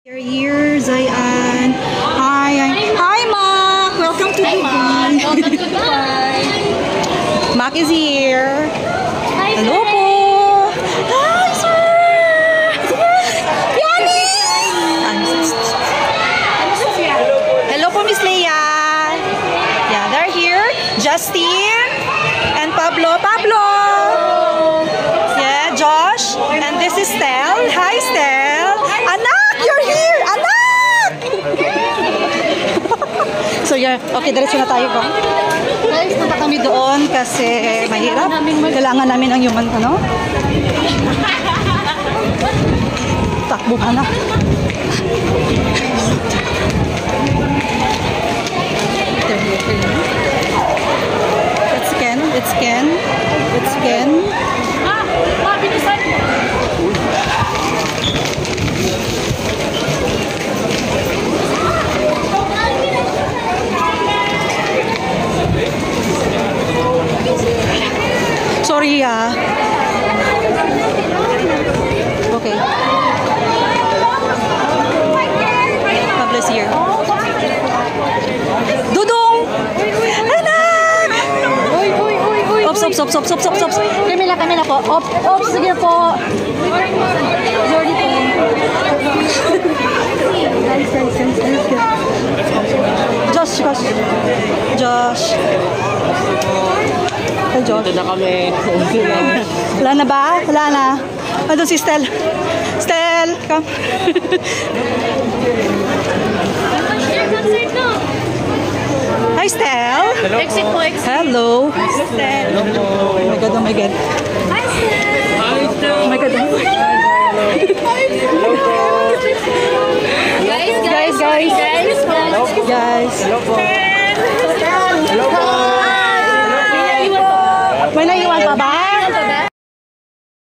Your years, Ayan. Hi, Mac. Welcome to Dubai. Welcome to Dubai. Mac is here. Hi, Hello sir. po. Hi, sir. Yani. Hello po, Miss Leia. Yeah, they're here. Justin and Pablo. Yeah, Josh. And this is Stel. Hi, Stel. Anak, you're here. Anak. So yeah, okay, diretso na tayo po. Guys, punta kami doon kasi mahirap. Kailangan namin ang human, takbo ka na. Let's scan. Mabilisan. Sorry, Okay. Pablo is here. Dudong! Anak! Ops. Camila po. Ops, sige po. Jordi po. Josh. Hey, Josh. Ito na kami. Wala na ba? Wala na. Ando si Stel. Stel, come. Hi, Stel. Hello Exit po, exit. Hello. Stel. Oh my God. Hi, Stel. Oh my God. Guys. Hello po. May naiwan pa ba?